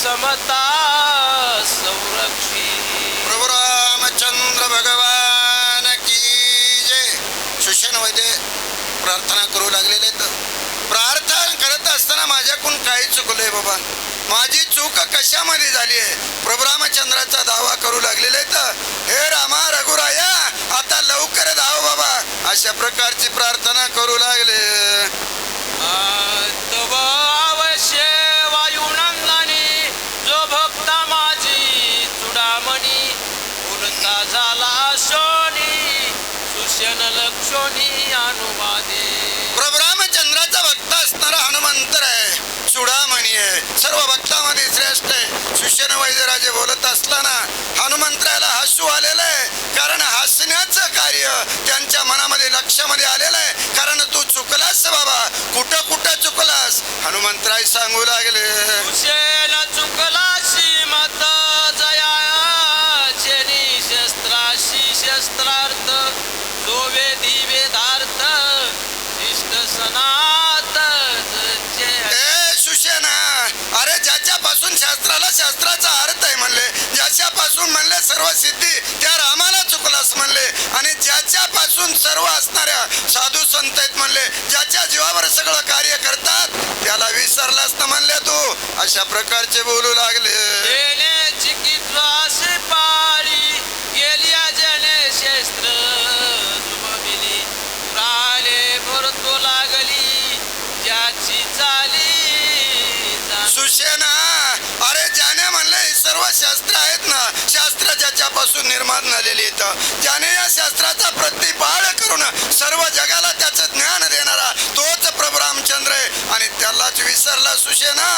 समता संरक्षी. प्रभू रामचंद्र भगवान की जय. सुषेण वैद्य प्रार्थना करू लागलेले. तर प्रार्थना करत असताना माझ्याकडून काही चुकलंय बाबा, माझी चूक कशामध्ये झाली आहे. प्रभू रामचंद्राचा दावा करू लागलेले. तर हे रामा रघुराया आता लवकर धाव बाबा, अशा प्रकारची प्रार्थना करू लागले. तव अवश्य वायुनंदनी जो भक्ता माझी चुडामणी बोलता झाला शोनी सुषेण लक्षोनी अनुवादे. प्रभू रामचंद्राचा भक्त असणारा हनुमंत आहे, चुडामणी आहे, सर्व भक्तामध्ये श्रेष्ठ आहे. सुषेण वैद्यराजे बोलत असताना हनुमंतराला हसू आलेलं आहे, कारण हसण्याचं कार्य त्यांच्या मनामध्ये लक्षामध्ये आलेलं आहे. कारण तू चुकलास बाबा, कुठं कुठं चुकलास. हनुमंतराय सांगू लागले. सुषेण चुकला श्रीमत जयाचेनी शस्त्राशी शस्त्रार्थ जो वेदी वेदार्थ इष्ट सनात. सुषेणा अरे ज्याच्यापासून शास्त्राला शास्त्राचा अर्थ आहे म्हणले, ज्याच्यापासून म्हणले सर्व सिद्धी त्या रामाला चुकलास म्हणले, आणि ज्याच्यापासून सर्व असणाऱ्या साधू संत आहेत म्हणले, ज्याच्या जीवावर सगळं कार्य करतात त्याला विसरलास ना म्हणले तू. अशा प्रकारचे बोलू लागले. पाळी गेल्या जने शस्त्र जुबविली राले भरतो लागली ज्याची चाली. सुषेणा अरे ज्याने म्हणले सर्व शास्त्र आहेत ना, शास्त्र ज्याच्यापासून निर्माण झालेली आहेत, ज्याने या शास्त्राचा प्रतिपाळ करून सर्व जगाला त्याचं ज्ञान देणारा तोच प्रभू रामचंद्र आहे, आणि त्यालाच विसरला सुषेणा.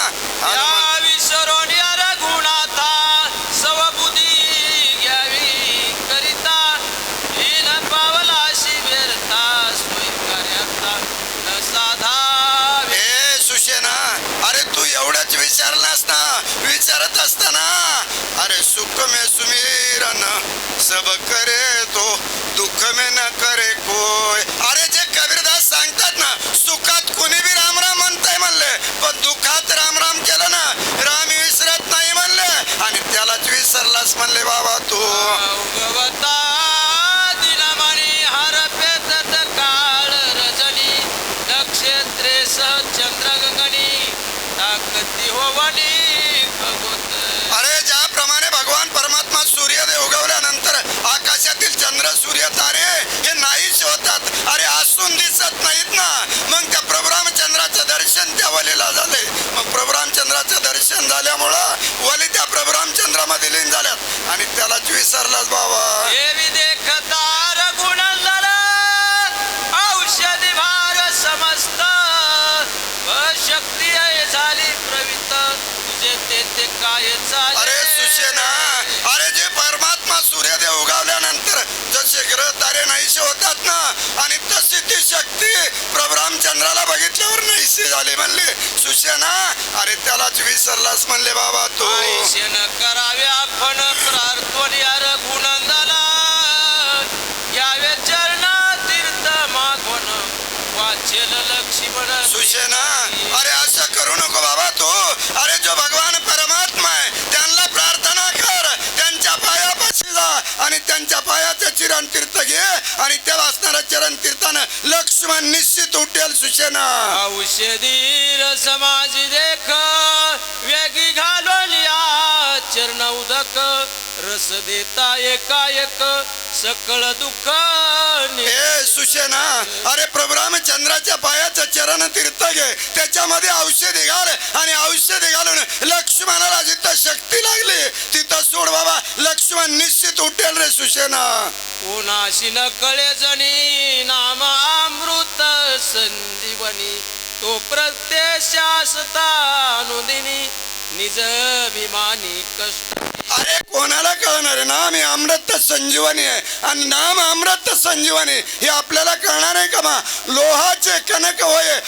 विसरून रघुनाथा सवबुद्धी घ्यावी करिता हीन पावलाशी व्यर्था स्वीकार्याता न साधा. हे सुषेणा अरे तू एवढंच विचारलास ना, विचारत असताना अरे सुख में सुमिरन सब करे तो दुःख में न करे कोय. अरे जे कबीरदास सांगतात ना, सुखात कोणी बी राम राम म्हणताय म्हणले, पण दुःखात राम राम केलं ना राम विसरत नाही म्हणले, आणि त्यालाच विसरलास म्हणले बाबा तू. उगवता दिनमणी हरपेत काळ रजनी नक्षत्रे सह चंद्र गगनी ताकती होवनी भगवत. अरे ज्याप्रमाणे भगवान परमात्मा सूर्योदय उगवल्यानंतर आकाशातील चंद्र सूर्य तारे हे नाहीच होतात, अरे असून दिसत नाहीत ना, मग त्या प्रभू रामचंद्राचं दर्शन त्या वलीला झाले. मग प्रभू रामचंद्राचं दर्शन झाल्यामुळं वली त्या प्रभू रामचंद्रामध्ये लीन झाल्यात, आणि त्यालाच विसरलाच बाबा. देवी देखता रघुनंदन औषधी भार समस्त शक्ती झाली प्रवित तुझे ते काय चाले. अरे सुषेणा अरे जे परमात्मा सूर्योदय उगवल्यानंतर जसे ग्रह तारे नाहीसे होतात ना, आणि तशी ती शक्ती प्रभू रामचंद्राला बघितल्यावर नाहीसे झाली म्हणले. सुषेणा अरे त्यालाच विसरलास म्हणले बाबा तू. न करावे आपण प्रार्थोनी रघुनंदना यावे चरण तीर्थ मागवण वाचेल लक्ष्मण. सुषेणा अरे असं करू नको बाबा तू. अरे जो भगवान परमात्मा आहे त्यांना प्रार्थना कर, त्यांच्या पायापाशी जा, आणि त्यांच्या पायाचे चिरण तीर्थ घे, आणि त्या वाचणाऱ्या चरण तीर्थानं लक्ष्मण निश्चित उठेल. सुषेणा औषधी समाज देख वेगी घालवलिया चरण उदक रस देता एकाएक सकळ दुःख. हे सुषेणा अरे प्रभू रामचंद्राच्या पायाचं चरण तीर्थ घे, त्याच्यामध्ये औषधी घाल, आणि औषधी घालून लक्ष्मणाला जिथं शक्ती लागली तिथं सोड बाबा, लक्ष्मण निश्चित उठेल रे सुषेणा. कोणाशी न कळे जणी नाम अमृत संजीवनी तो प्रत्यक्षासता अनुदिनी निज अभिमानी कष्ट. अरे कोणाला कळणार आहे ना मी अमृत संजीवनी आहे आणि नाम अमृत संजीवनी हे आपल्याला कळणार आहे का मा लोहाचे कणक होय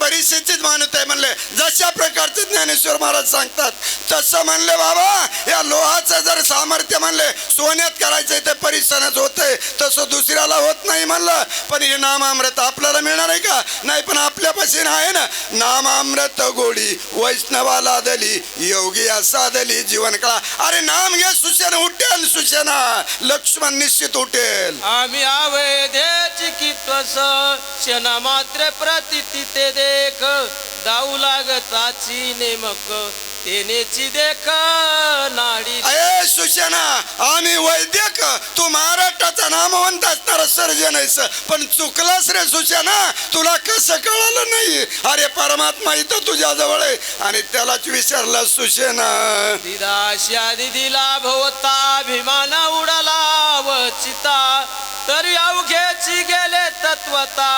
परिस्थितीत मानत आहे म्हणले जशा प्रकारचे ज्ञानेश्वर महाराज सांगतात तसं म्हणले बाबा या लोहाचं जर सामर्थ्य म्हणले सोन्यात करायचंय ते परिसनच होतंय तसं दुसऱ्याला होत नाही म्हणलं पण हे नाम अमृत आपल्याला मिळणार आहे का नाही पण आपल्यापाशी आहे ना नाम अमृत गोडी वैष्णवाला दली योगी साधली जीवन कळा अरे नाम घे सुशेन उठेल सुशेना लक्ष्मण निश्चित उठेल आम्ही अवैधे चिकित्वस क्षण मात्र प्रतिती ते देख दाऊ लागताची नेमक तेनेची देख नाडी अये सुशेना आम्ही वैद्यक तू महाराष्ट्राचा नामवंत असणारा सर्जन आहेस पण चुकलास रे सुशेना तुला कसं कळालं नाही अरे परमात्मा इथं तुझ्या जवळ आहे आणि त्यालाच विचारला सुशेना दिदाश्या दिदीला भवता अभिमान उडाला वचिता तरी अवघेची गेले तत्वता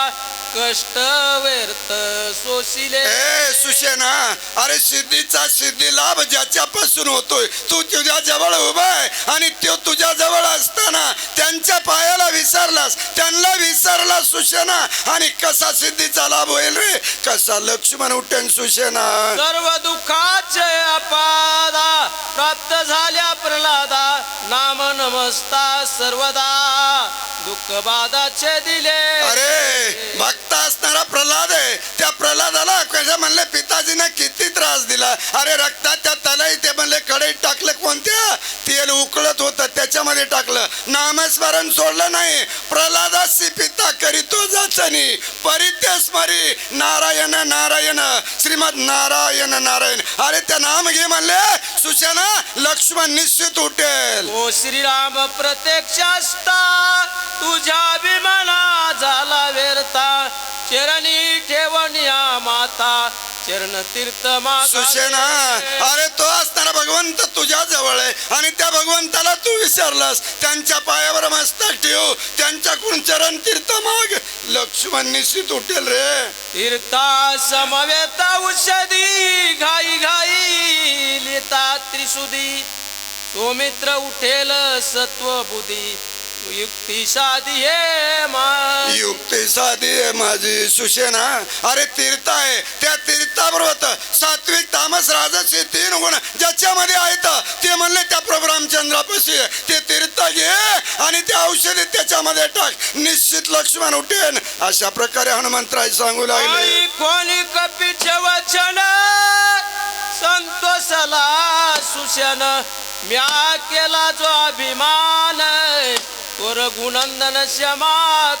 कष्ट व्यर्थ सोशिले ए सुशेना अरे सिद्धीचा सिद्धी लाभ ज्याच्यापासून होतोय तू तुझ्या जवळ उभा आहे आणि तो तुझ्या जवळ असताना त्यांच्या पायाला विसरलास त्यांना विसरला सुशेना आणि कसा सिद्धीचा लाभ होईल रे कसा लक्ष्मण उठेन सुशेना सर्व दुःखाचे अपादा प्राप्त झाल्या प्रल्हादा नाम नमस्ता सर्वदा दुःख बाधाचे दिले अरे भक्त असणारा प्रल्हाद आहे त्या प्रल्हादाला कसं म्हणले पिताजीने किती त्रास दिला अरे रक्ताच्या तलाई ते म्हणले कढईत टाकलं कोणत्या तेल उकळत होतं त्याच्यामध्ये टाकलं नामस्मरण सोडलं नाही प्रल्हादासी पिता करीतो जाचनी परित्य स्मरी नारायण नारायण श्रीमद नारायण नारायण अरे त्या नाम घे म्हणले सुशेना लक्ष्मण निश्चित उठेल ओ श्रीराम प्रत्यक्ष असता तुझ्या अभिमाना झाला व्यर्था चरणी ठेवण्या माता चरण तीर्थ सुशेना अरे तो असणारा भगवंत तुझ्या जवळ आहे आणि त्या भगवंताला तू विसरलास त्यांच्या पायावर मस्तक ठेव त्यांच्याकडून चरण तीर्थ माग लक्ष्मण निश्चित उठेल रे तीर्था समवेत औषधी घाई घाई लिता त्रिशुदी सौमित्र उठेल सत्व बुद्धी युक्ती साधी हे युक्ती साधी आहे माझी सुशेना अरे तीर्थ आहे त्या तीर्थाबरोबर सात्विक तामस राजस हे 3 गुण ज्याच्यामध्ये आहेत ते म्हणले त्या प्रभू रामचंद्रापाशी ते तीर्थ घे आणि ते औषधी त्याच्यामध्ये टाक निश्चित लक्ष्मण उठेन अशा प्रकारे हनुमंतराय सांगू लागले कोणी कपीचे वचन संतोषला सुशन म्या केला जो अभिमान तोर गुणंदन क्षमा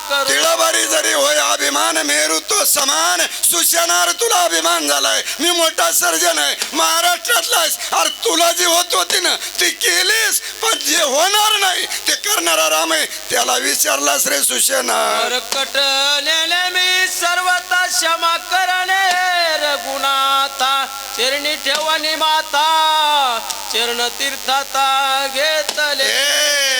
करू तिळाबारी जरी होय अभिमान मेरू तो समान सुशेनार तुला अभिमान झालाय मी मोठा सर्जन आहे महाराष्ट्रातलाच अरे तुला जी होत होती ना ती केलीस पण जे होणार नाही ते करणारा राम आहे त्याला विचारलास रे सुशेना कट नेले मी सर्वता क्षमा करणे रघुनाथा चरणी ठेवणी माता चरण तीर्थाता घेतले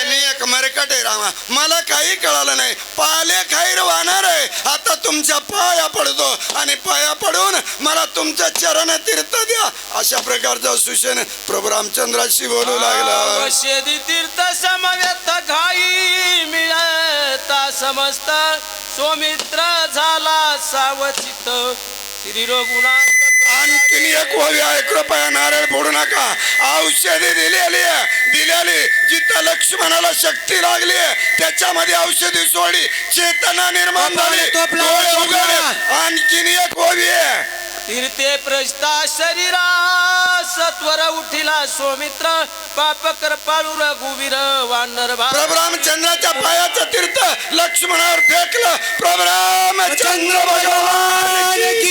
मी एक मरकट आहे रामा मला काही कळालं नाही पाले खाईर वाहणार आहे आता तुमच्या पाया पडतो आणि पाया पडून मला तुमचं चरण तीर्थ द्या अशा प्रकारचा सुशेन प्रभू रामचंद्राशी बोलू लागला शेदी तीर्थ समवेत घाई मिळता समस्त सौमित्र झाला सावचित श्री रघुनाथ आणखीन एक ओवी आहे कृपया नारळ फोडू नका औषधी दिलेली जिथं लक्ष्मणाला शक्ती लागली त्याच्यामध्ये औषधी सोडली चेतना निर्माण झाली डोळे उघडले आणखीन एक ओवी आहे तीर्थे प्रस्ता शरीरा सत्वर उठिला सौमित्र पाप कृपाळू रघुवीर वानर प्रभू रामचंद्राच्या पायाचं तीर्थ लक्ष्मणावर फेकलं प्रभू रामचंद्र भगवान